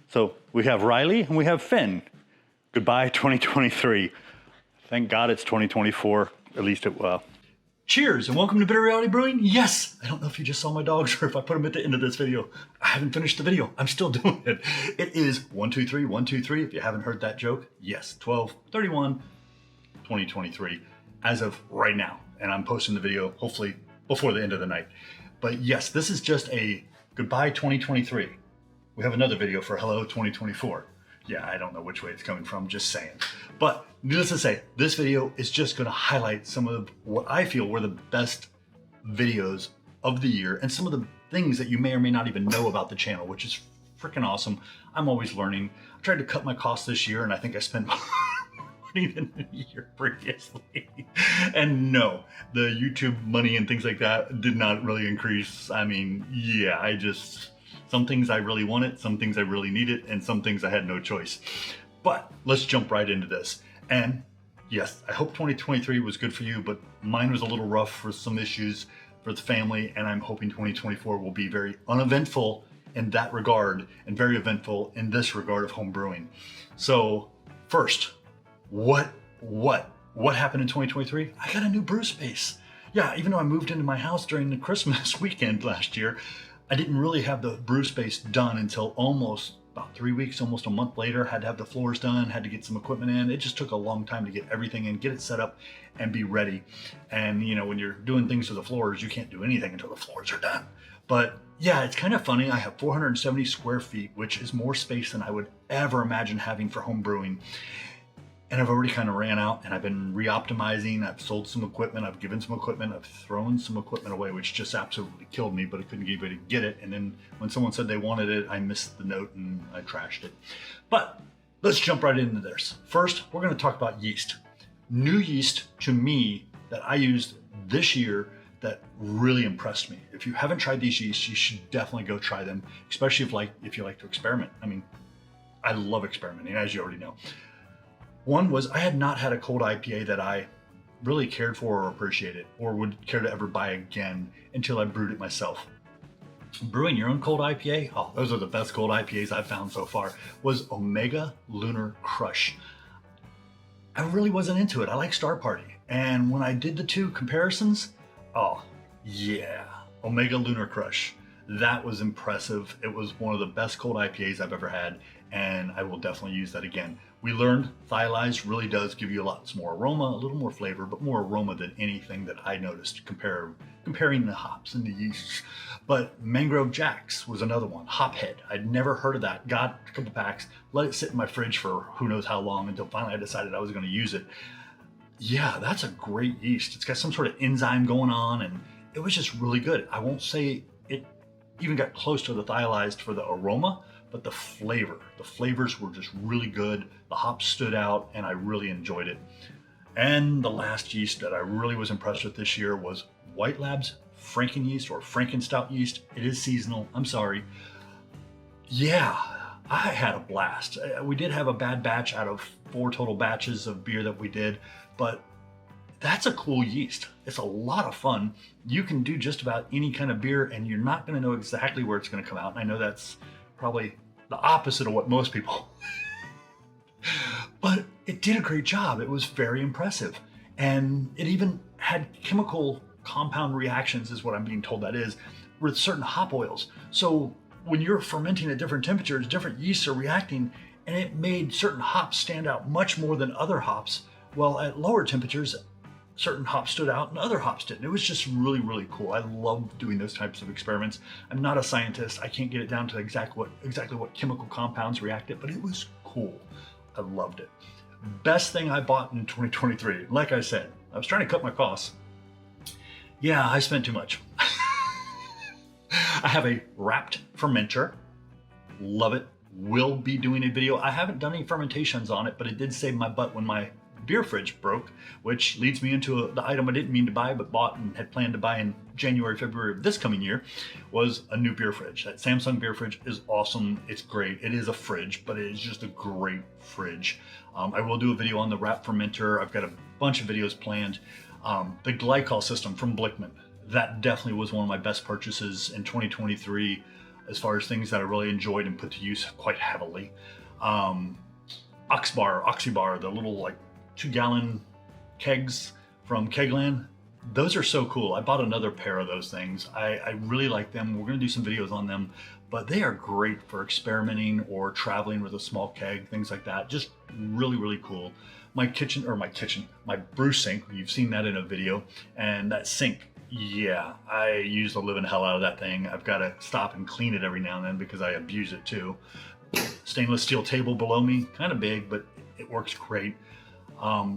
So we have Riley and we have Finn. Goodbye 2023. Thank God it's 2024, at least it will. Cheers and welcome to Reality Brewing. Yes, I don't know if you just saw my dogs or if I put them at the end of this video. I haven't finished the video. I'm still doing it. It is 123, 123. If you haven't heard that joke, yes, 12/31, 2023 as of right now. And I'm posting the video hopefully before the end of the night. But yes, this is just a goodbye 2023. We have another video for hello 2024. Yeah, I don't know which way it's coming from, just saying. But needless to say, this video is just gonna highlight some of what I feel were the best videos of the year and some of the things that you may or may not even know about the channel, which is freaking awesome. I'm always learning. I tried to cut my costs this year and I think I spent more money than the year previously. And no, the YouTube money and things like that did not really increase. I mean, yeah, some things I really wanted, some things I really needed, and some things I had no choice. But let's jump right into this. And yes, I hope 2023 was good for you, but mine was a little rough for some issues for the family, and I'm hoping 2024 will be very uneventful in that regard, and very eventful in this regard of home brewing. So first, what happened in 2023? I got a new brew space. Yeah, even though I moved into my house during the Christmas weekend last year, I didn't really have the brew space done until almost about 3 weeks, almost a month later. Had to have the floors done, had to get some equipment in. It just took a long time to get everything in, get it set up and be ready. And you know, when you're doing things to the floors, you can't do anything until the floors are done. But yeah, it's kind of funny. I have 470 square feet, which is more space than I would ever imagine having for home brewing. And I've already kind of ran out and I've been re-optimizing. I've sold some equipment, I've given some equipment, I've thrown some equipment away, which just absolutely killed me, but I couldn't get anybody to get it. And then when someone said they wanted it, I missed the note and I trashed it. But let's jump right into this. First, we're going to talk about yeast. New yeast to me that I used this year that really impressed me. If you haven't tried these yeasts, you should definitely go try them, especially if you like to experiment. I mean, I love experimenting, as you already know. One was I had not had a cold IPA that I really cared for or appreciated or would care to ever buy again until I brewed it myself. Brewing your own cold IPA, oh, those are the best cold IPAs I've found so far, was Omega Lunar Crush. I really wasn't into it. I like Star Party. And when I did the two comparisons, oh yeah, Omega Lunar Crush. That was impressive. It was one of the best cold IPAs I've ever had, and I will definitely use that again. We learned Thiolized really does give you lots more aroma, a little more flavor, but more aroma than anything that I noticed comparing the hops and the yeasts. But Mangrove Jacks was another one, Hophead. I'd never heard of that. Got a couple packs, let it sit in my fridge for who knows how long until finally I decided I was going to use it. Yeah, that's a great yeast. It's got some sort of enzyme going on, and it was just really good. I won't say it even got close to the Thiolized for the aroma, but the flavors were just really good. The hops stood out and I really enjoyed it. And the last yeast that I really was impressed with this year was White Lab's Franken yeast or Frankenstout yeast. It is seasonal, I'm sorry. Yeah, I had a blast. We did have a bad batch out of 4 total batches of beer that we did, but that's a cool yeast. It's a lot of fun. You can do just about any kind of beer and you're not going to know exactly where it's going to come out. And I know that's probably the opposite of what most people but it did a great job. It was very impressive. And it even had chemical compound reactions, is what I'm being told that is, with certain hop oils. So when you're fermenting at different temperatures, different yeasts are reacting, and it made certain hops stand out much more than other hops. Well, at lower temperatures, certain hops stood out and other hops didn't. It was just really, really cool. I love doing those types of experiments. I'm not a scientist. I can't get it down to exactly what chemical compounds reacted, but it was cool. I loved it. Best thing I bought in 2023. Like I said, I was trying to cut my costs. Yeah, I spent too much. I have a wrapped fermenter. Love it. Will be doing a video. I haven't done any fermentations on it, but it did save my butt when my beer fridge broke, which leads me into the item I didn't mean to buy but bought and had planned to buy in January, February of this coming year, was a new beer fridge. That Samsung beer fridge is awesome. It's great. It is a fridge, but it is just a great fridge. I will do a video on the wrap fermenter. I've got a bunch of videos planned. The Glycol system from Blichmann, that definitely was one of my best purchases in 2023. as far as things that I really enjoyed and put to use quite heavily. Oxybar, the little like 2-gallon kegs from Kegland. Those are so cool. I bought another pair of those things. I really like them. We're gonna do some videos on them, but they are great for experimenting or traveling with a small keg, things like that. Just really, really cool. My brew sink, you've seen that in a video, and that sink, yeah, I use the living hell out of that thing. I've got to stop and clean it every now and then because I abuse it too. Stainless steel table below me, kind of big, but it works great.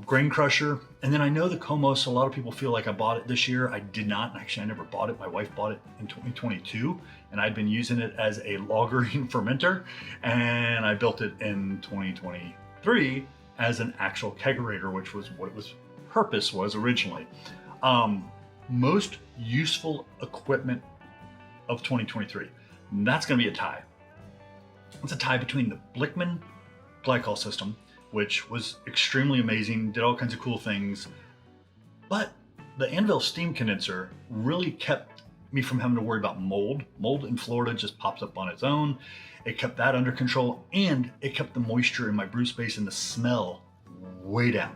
Grain crusher, and then I know the KOMOS, a lot of people feel like I bought it this year. I did not. Actually, I never bought it. My wife bought it in 2022, and I'd been using it as a lagering fermenter, and I built it in 2023 as an actual kegerator, which was what its purpose was originally. Most useful equipment of 2023. And that's going to be a tie. It's a tie between the Blichmann Glycol system, which was extremely amazing, did all kinds of cool things, but the Anvil steam condenser really kept me from having to worry about mold. Mold in Florida just pops up on its own. It kept that under control, and it kept the moisture in my brew space and the smell way down,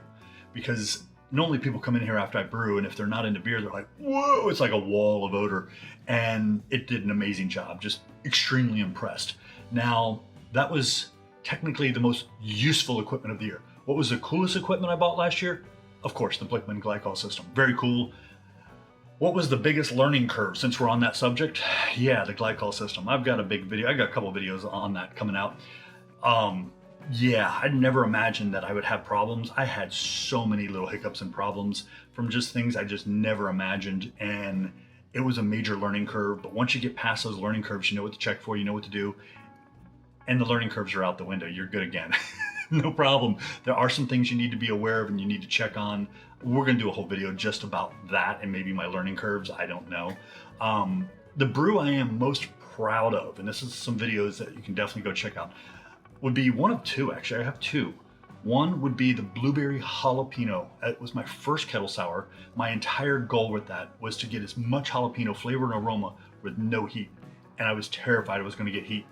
because normally people come in here after I brew, and if they're not into beer, they're like, whoa, it's like a wall of odor. And it did an amazing job, just extremely impressed. Now, that was technically the most useful equipment of the year. What was the coolest equipment I bought last year? Of course, the Blichmann Glycol system. Very cool. What was the biggest learning curve, since we're on that subject? Yeah, the Glycol system. I've got a big video. I got a couple of videos on that coming out. Yeah, I'd never imagined that I would have problems. I had so many little hiccups and problems from just things I just never imagined, and it was a major learning curve. But once you get past those learning curves, you know what to check for, you know what to do, and the learning curves are out the window. You're good again. No problem. There are some things you need to be aware of and you need to check on. We're going to do a whole video just about that and maybe my learning curves. I don't know. The brew I am most proud of, and this is some videos that you can definitely go check out, would be one of two. Actually, I have two. One would be the blueberry jalapeno. It was my first kettle sour. My entire goal with that was to get as much jalapeno flavor and aroma with no heat. And I was terrified I was going to get heat.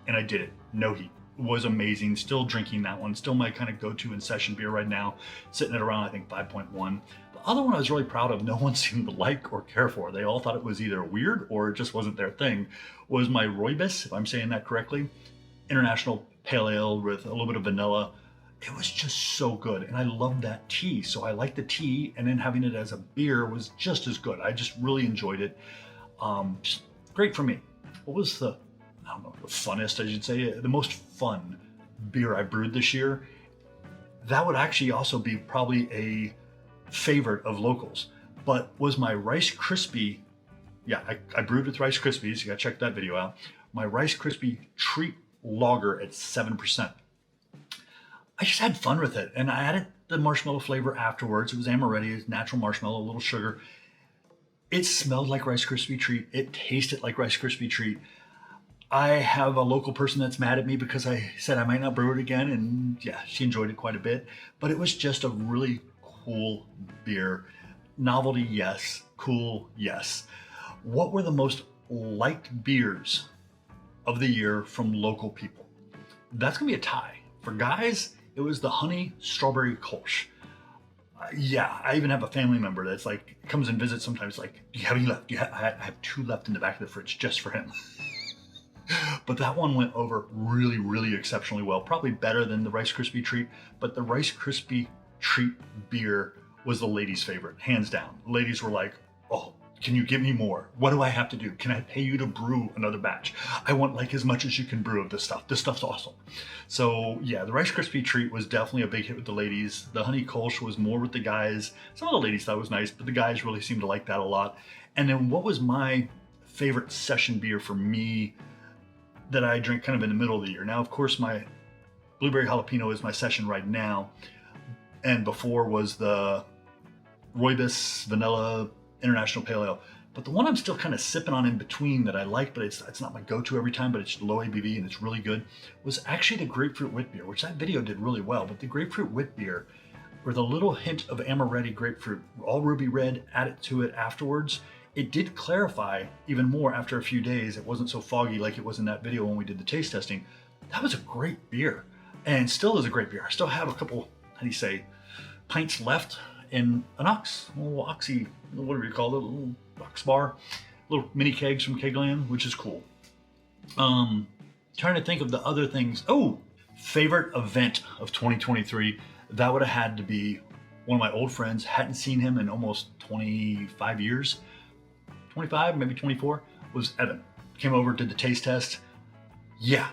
And I did it. No heat. It was amazing. Still drinking that one. Still my kind of go-to in session beer right now. Sitting at around, I think, 5.1. The other one I was really proud of, no one seemed to like or care for. They all thought it was either weird or it just wasn't their thing, was my Rooibos, if I'm saying that correctly. International Pale Ale with a little bit of vanilla. It was just so good, and I loved that tea. So I liked the tea, and then having it as a beer was just as good. I just really enjoyed it. Just great for me. What was the, I don't know, the funnest, I should say, the most fun beer I brewed this year? That would actually also be probably a favorite of locals, but was my Rice Krispie. Yeah, I brewed with Rice Krispies. You gotta check that video out. My Rice Krispie treat lager at 7%. I just had fun with it, and I added the marshmallow flavor afterwards. It was amaretti, it's natural marshmallow, a little sugar. It smelled like Rice Krispie treat. It tasted like Rice Krispie treat. I have a local person that's mad at me because I said I might not brew it again, and yeah, she enjoyed it quite a bit, but it was just a really cool beer. Novelty, yes. Cool, yes. What were the most liked beers of the year from local people? That's gonna be a tie. For guys, it was the honey strawberry Kölsch. Yeah, I even have a family member that's like, comes and visits sometimes, like, do you have any left? I have 2 left in the back of the fridge just for him. But that one went over really, really exceptionally well. Probably better than the Rice Krispie treat, but the Rice Krispie treat beer was the ladies' favorite, hands down. The ladies were like, oh, can you give me more? What do I have to do? Can I pay you to brew another batch? I want like as much as you can brew of this stuff. This stuff's awesome. So yeah, the Rice Krispie treat was definitely a big hit with the ladies. The honey Kölsch was more with the guys. Some of the ladies thought it was nice, but the guys really seemed to like that a lot. And then what was my favorite session beer for me that I drink kind of in the middle of the year? Now, of course, my blueberry jalapeno is my session right now. And before was the Rooibos Vanilla International Pale Ale. But the one I'm still kind of sipping on in between that I like, but it's not my go-to every time, but it's low ABV and it's really good, was actually the Grapefruit Witbier, which that video did really well. But the Grapefruit Witbier, with a little hint of amaretti grapefruit, all ruby red, added to it afterwards, it did clarify even more after a few days. It wasn't so foggy like it was in that video when we did the taste testing. That was a great beer, and still is a great beer. I still have a couple, how do you say, pints left in an little oxy, whatever you call it, a little ox bar, little mini kegs from Kegland, which is cool. Trying to think of the other things. Oh, favorite event of 2023. That would have had to be one of my old friends. Hadn't seen him in almost 25 years. 25, maybe 24, was Evan. Came over, did the taste test. Yeah,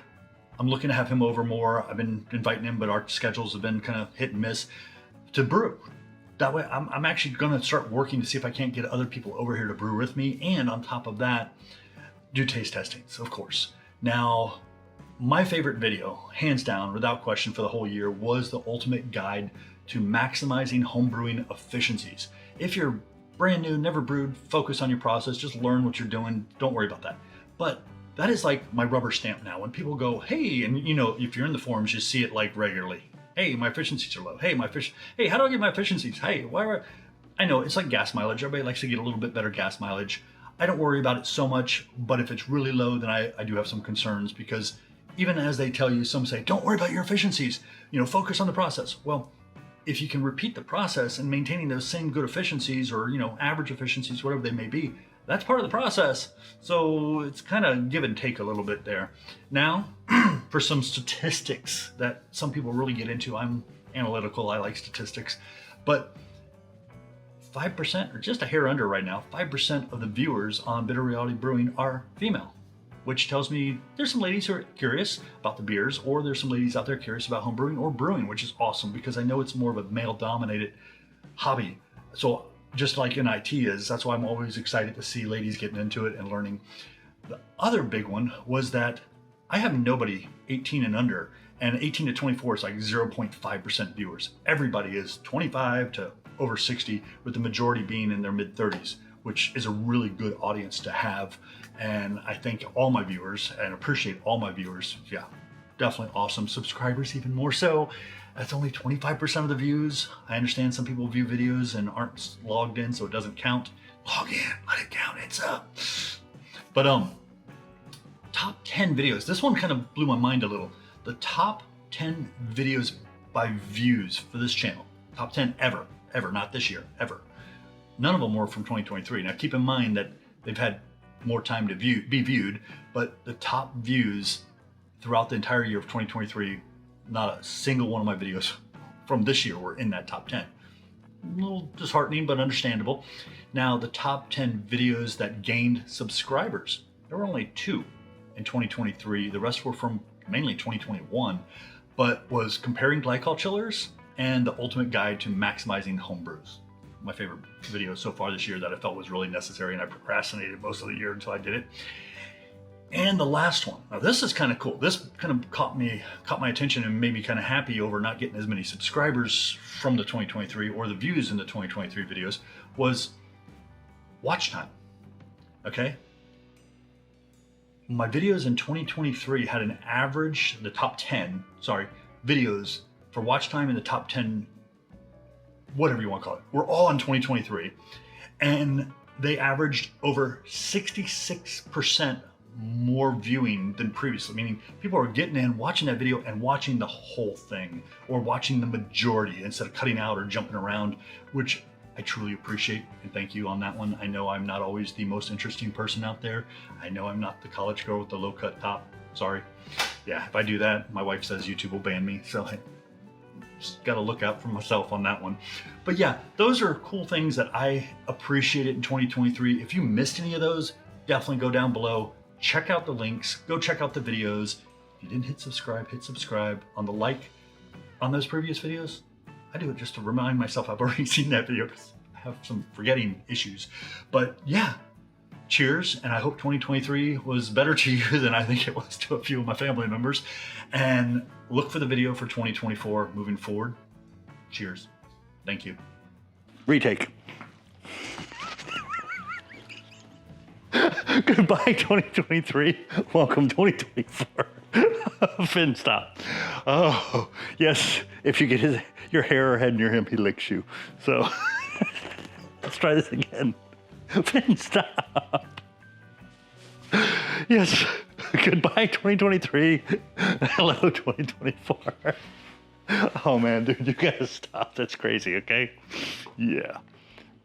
I'm looking to have him over more. I've been inviting him, but our schedules have been kind of hit and miss to brew. That way, I'm actually going to start working to see if I can't get other people over here to brew with me. And on top of that, do taste testings, of course. Now, my favorite video, hands down, without question for the whole year, was the ultimate guide to maximizing homebrewing efficiencies. If you're brand new, never brewed, focus on your process, just learn what you're doing, don't worry about that. But that is like my rubber stamp now. When people go, hey, and you know, if you're in the forums, you see it like regularly. Hey, my efficiencies are low. Hey, hey, how do I get my efficiencies? Hey, I know it's like gas mileage. Everybody likes to get a little bit better gas mileage. I don't worry about it so much, but if it's really low, then I do have some concerns, because even as they tell you, some say, don't worry about your efficiencies, you know, focus on the process. Well, if you can repeat the process and maintaining those same good efficiencies, or, you know, average efficiencies, whatever they may be, that's part of the process. So it's kind of give and take a little bit there. Now, for some statistics that some people really get into, I'm analytical, I like statistics, but 5%, or just a hair under right now, 5% of the viewers on Bitter Reality Brewing are female, which tells me there's some ladies who are curious about the beers, or there's some ladies out there curious about home brewing or brewing, which is awesome, because I know it's more of a male-dominated hobby. So just like in IT is, that's why I'm always excited to see ladies getting into it and learning. The other big one was that I have nobody 18 and under, and 18 to 24 is like 0.5% viewers. Everybody is 25 to over 60, with the majority being in their mid-30s, which is a really good audience to have. And I thank all my viewers and appreciate all my viewers. Yeah, definitely awesome. Subscribers even more so. That's only 25% of the views. I understand some people view videos and aren't logged in, so it doesn't count. Log in, let it count, it's up. But top 10 videos. This one kind of blew my mind a little. The top 10 videos by views for this channel. Top 10 ever, not this year, ever. None of them were from 2023. Now keep in mind that they've had more time to be viewed, but the top views throughout the entire year of 2023, not a single one of my videos from this year were in that top 10. A little disheartening, but understandable. Now, the top 10 videos that gained subscribers, there were only 2 in 2023. The rest were from mainly 2021, but was comparing glycol chillers and the ultimate guide to maximizing home brews. My favorite video so far this year that I felt was really necessary, and I procrastinated most of the year until I did it. And the last one, now this is kind of cool. This kind of caught my attention and made me kind of happy over not getting as many subscribers from the 2023 or the views in the 2023 videos, was watch time. Okay. My videos in 2023 had an average, the top 10, videos for watch time in the top 10, whatever you want to call it, were all in 2023. And they averaged over 66% more viewing than previously, meaning people are getting in, watching that video and watching the whole thing, or watching the majority instead of cutting out or jumping around, which I truly appreciate, and thank you on that one. I know I'm not always the most interesting person out there. I know I'm not the college girl with the low cut top. Sorry. Yeah, if I do that, my wife says YouTube will ban me, so I just gotta look out for myself on that one. But yeah, those are cool things that I appreciated in 2023. If you missed any of those, definitely go down below. Check out the links, go check out the videos. If you didn't hit subscribe on the like on those previous videos. I do it just to remind myself I've already seen that video, because I have some forgetting issues. But yeah, cheers, and I hope 2023 was better to you than I think it was to a few of my family members. And look for the video for 2024 moving forward. Cheers. Thank you. Retake. Goodbye 2023, welcome 2024. Finn, stop. Oh, yes, if you get your hair or head near him, he licks you. So let's try this again. Finn, stop. Yes. Goodbye 2023. Hello 2024. Oh man, dude, you gotta stop. That's crazy, okay? Yeah.